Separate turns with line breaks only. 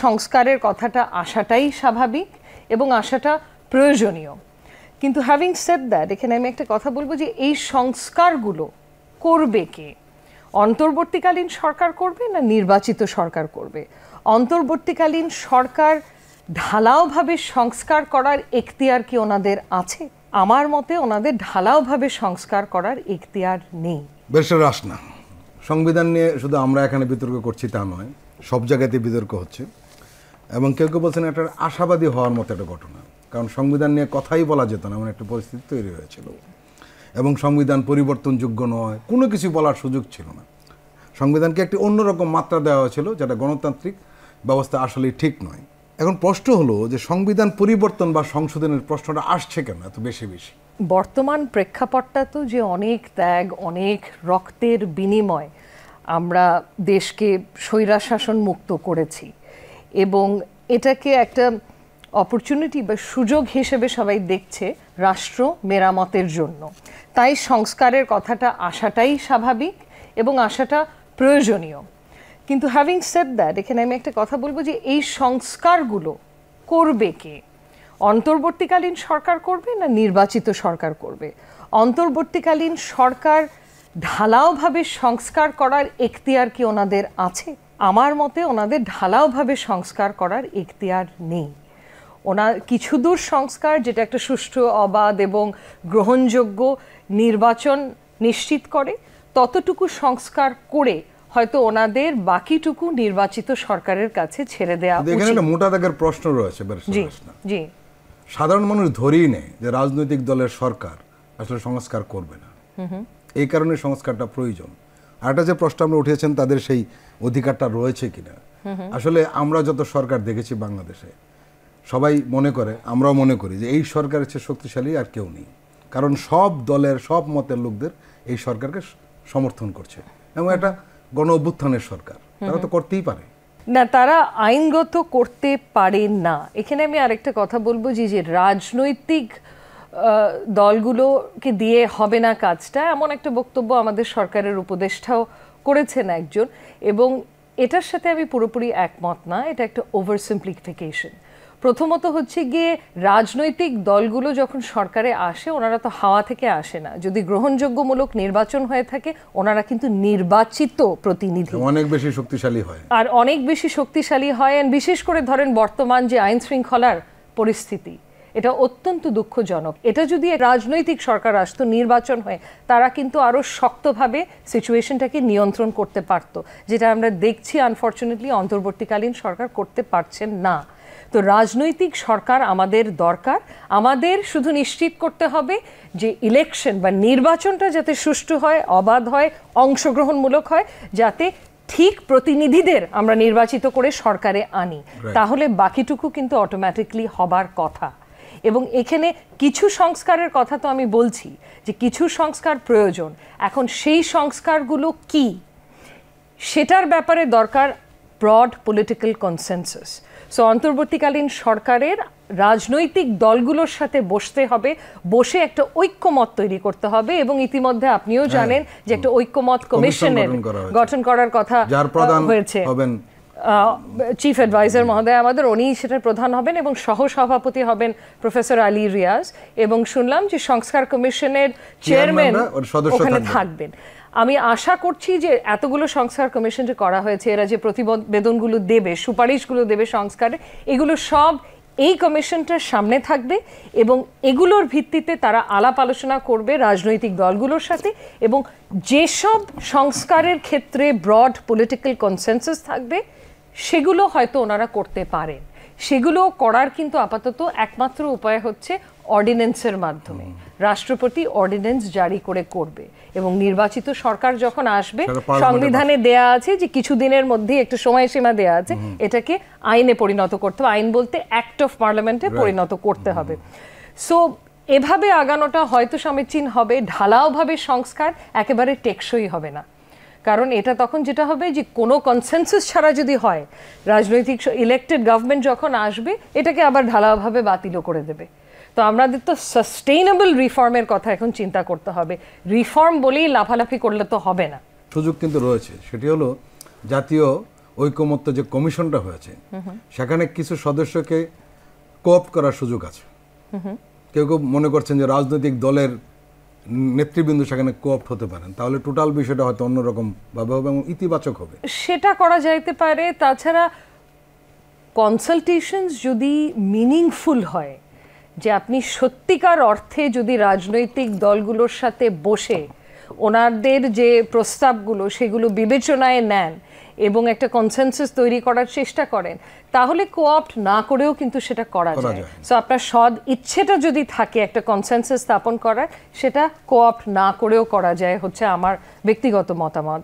সংস্কারের কথাটা আসাটাই স্বাভাবিক এবং আসাটা প্রয়োজনীয়। কিন্তু হ্যাভিং সেড দ্যাট, এখানে আমি একটা কথা বলবো যে এই সংস্কারগুলো করবে কে? অন্তর্বর্তীকালীন সরকার করবে না নির্বাচিত সরকার করবে? অন্তর্বর্তীকালীন সরকার ঢালাওভাবে সংস্কার করার এখতিয়ার কি ওনাদের আছে? আমার মতে ওনাদের ঢালাওভাবে সংস্কার করার এখতিয়ার নেই।
ব্যারিস্টার রাসনা, সংবিধান নিয়ে শুধু আমরা এখানে বিতর্ক করছি তা নয়, সব জায়গাতে বিতর্ক হচ্ছে এবং কেউ কেউ বলছেন একটা আশাবাদী হওয়ার মতো একটা ঘটনা, কারণ সংবিধান নিয়ে কথাই বলা যেত না এমন একটা পরিস্থিতি তৈরি হয়েছিল এবং সংবিধান পরিবর্তনযোগ্য নয়, কোনো কিছু বলার সুযোগ ছিল না। সংবিধানকে একটি অন্যরকম মাত্রা দেওয়া হয়েছিল যেটা গণতান্ত্রিক ব্যবস্থা আসলে ঠিক নয়। এখন প্রশ্ন হলো যে সংবিধান পরিবর্তন বা সংশোধনের প্রশ্নটা আসছে কেন এত বেশি বেশি?
বর্তমান প্রেক্ষাপটটা তো যে অনেক ত্যাগ, অনেক রক্তের বিনিময় আমরা দেশকে স্বৈরাশাসন মুক্ত করেছি এবং এটাকে একটা অপরচুনিটি বা সুযোগ হিসেবে সবাই দেখছে রাষ্ট্র মেরামতের জন্য। তাই সংস্কারের কথাটা আসাটাই স্বাভাবিক এবং আসাটা প্রয়োজনীয়। কিন্তু হ্যাভিং সেড দ্যাট, এখানে আমি একটা কথা বলবো যে এই সংস্কারগুলো করবে কে? অন্তর্বর্তীকালীন সরকার করবে না নির্বাচিত সরকার করবে? অন্তর্বর্তীকালীন সরকার ঢালাওভাবে সংস্কার করার এখতিয়ার কি ওনাদের আছে? আমার মতে ওনাদের ঢালাওভাবে সংস্কার করার এখতিয়ার নেই। কিছু দূর সংস্কার, যেটা একটা সুষ্ঠু, অবাধ এবং গ্রহণযোগ্য নির্বাচন নিশ্চিত করে, ততটুকু সংস্কার করে হয়তো ওনাদের বাকিটুকু নির্বাচিত সরকারের কাছে ছেড়ে দেওয়া উচিত।
এখানে একটা মোটা দাগের প্রশ্ন রয়েছে।
জি,
সাধারণ মানুষ ধরেই নেয় যে রাজনৈতিক দলের সরকার আসলে সংস্কার করবে না, এই কারণে সংস্কারটা প্রয়োজন। আর একটা যে প্রশ্ন আমরা উঠেছেন তাদের সেই অধিকারটা রয়েছে কিনা। আসলে আমরা যত সরকার দেখেছি বাংলাদেশে, সবাই মনে করে, আমরাও মনে করি যে এই সরকারের চেয়ে শক্তিশালী আর কেউ নেই, কারণ সব দলের সব মতের লোকদের এই সরকারকে সমর্থন করছে এবং এটা গণ অভ্যুত্থানের সরকার, তারা তো করতেই পারে
না, তারা আইনগত করতে পারে না। এখানে আমি আরেকটা কথা বলবো যে রাজনৈতিক দলগুলোকে দিয়ে হবে না কাজটা, এমন একটা বক্তব্য আমাদের সরকারের উপদেষ্টাও করেছেন একজন, এবং এটার সাথে আমি পুরোপুরি একমত না। এটা একটা ওভার সিম্পলিফিকেশন। প্রথমত হচ্ছে গিয়ে রাজনৈতিক দলগুলো যখন সরকারে আসে, ওনারা তো হাওয়া থেকে আসে না। যদি গ্রহণযোগ্যমূলক নির্বাচন হয়ে থাকে, ওনারা কিন্তু নির্বাচিত প্রতিনিধি,
অনেক বেশি শক্তিশালী হয়
আর অনেক বেশি শক্তিশালী হয়। বিশেষ করে ধরেন বর্তমান যে আইন শৃঙ্খলার পরিস্থিতি, এটা অত্যন্ত দুঃখজনক। এটা যদি রাজনৈতিক সরকার আসতো, নির্বাচন হয়ে, তারা কিন্তু আরো শক্তভাবে সিচুয়েশনটাকে নিয়ন্ত্রণ করতে পারতো, যেটা আমরা দেখছি আনফরচুনেটলি অন্তর্বর্তীকালীন সরকার করতে পারছেন না। তো রাজনৈতিক সরকার আমাদের দরকার। আমাদের শুধু নিশ্চিত করতে হবে যে ইলেকশন বা নির্বাচনটা যাতে সুষ্ঠু হয়, অবাধ হয়, অংশগ্রহণমূলক হয়, যাতে ঠিক প্রতিনিধিদের আমরা নির্বাচিত করে সরকারে আনি, তাহলে বাকিটুকু কিন্তু অটোমেটিকলি হবার কথা। এবং এখানে কিছু সংস্কারের কথা তো আমি বলছি যে কিছু সংস্কার প্রয়োজন। এখন সেই সংস্কারগুলো কি, সেটার ব্যাপারে দরকার ব্রড পলিটিক্যাল কনসেনসাস। সো অন্তর্বর্তীকালীন সরকারের রাজনৈতিক দলগুলোর সাথে বসতে হবে, বসে একটা ঐক্যমত তৈরি করতে হবে। এবং ইতিমধ্যে আপনিও জানেন যে একটা ঐক্যমত কমিশনের গঠন করার কথা হয়েছে। চিফ অ্যাডভাইজার মহোদয় আমাদের, উনি সেটার প্রধান হবেন এবং সহসভাপতি হবেন প্রফেসর আলী রিয়াজ, এবং শুনলাম যে সংস্কার কমিশনের চেয়ারম্যান ওখানে থাকবেন। আমি আশা করছি যে এতগুলো সংস্কার কমিশন যে করা হয়েছে, এরা যে প্রতিবেদনগুলো দেবে, সুপারিশগুলো দেবে সংস্কারে, এগুলো সব এই কমিশনটার সামনে থাকবে এবং এগুলোর ভিত্তিতে তারা আলাপ আলোচনা করবে রাজনৈতিক দলগুলোর সাথে, এবং যেসব সংস্কারের ক্ষেত্রে ব্রড পলিটিক্যাল কনসেনসাস থাকবে সেগুলো হয়তো ওনারা করতে পারেন। সেগুলো করার কিন্তু আপাতত একমাত্র উপায় হচ্ছে অর্ডিন্যান্সের মাধ্যমে। রাষ্ট্রপতি অর্ডিন্যান্স জারি করে করবে এবং নির্বাচিত সরকার যখন আসবে, সংবিধানে দেয়া আছে যে কিছুদিনের মধ্যে একটা সময়সীমা দেয়া আছে, এটাকে আইনে পরিণত করতে হবে। আইন বলতে অ্যাক্ট অফ পার্লামেন্টে পরিণত করতে হবে। সো এভাবে আগানোটা হয়তো সমীচীন হবে। ঢালাওভাবে সংস্কার একেবারে টেকসই হবে না, কারণ এটা তখন যেটা হবে যে কোনো কনসেনসাস ছাড়া যদি হয়, রাজনৈতিক ইলেক্টেড গভর্নমেন্ট যখন আসবে, এটাকে আবার ঢালাওভাবে বাতিলও করে দেবে। তো আমাদের তো সাস্টেইনেবল রিফর্মের কথা এখন চিন্তা করতে হবে। রিফর্ম বলেই লাফালাফি করলে তো হবে না।
সুযোগ কিন্তু রয়েছে, সেটি হলো জাতীয় ঐকমত্য যে কমিশনটা হয়েছে সেখানে কিছু সদস্যকে কোঅপ্ট করার সুযোগ আছে। কেউ কেউ মনে করছেন যে রাজনৈতিক দলের নেতৃবৃন্দ সেখানে কোঅপ্ট হতে পারেন, তাহলে টোটাল বিষয়টা হয়তো অন্যরকম ভাবে হবে এবং ইতিবাচক হবে।
সেটা করা যাইতে পারে। তাছাড়া কনসালটেশনস যদি মিনিংফুল হয়, যে আপনি সত্যিকার অর্থে যদি রাজনৈতিক দলগুলোর সাথে বসে ওনাদের যে প্রস্তাবগুলো সেগুলো বিবেচনায় নেন এবং একটা কনসেনসাস তৈরি করার চেষ্টা করেন, তাহলে কোঅপ্ট না করেও কিন্তু সেটা করা যায়। সো আপনার সৎ ইচ্ছেটা যদি থাকে একটা কনসেনসাস স্থাপন করার, সেটা কোঅপ্ট না করেও করা যায়, হচ্ছে আমার ব্যক্তিগত মতামত।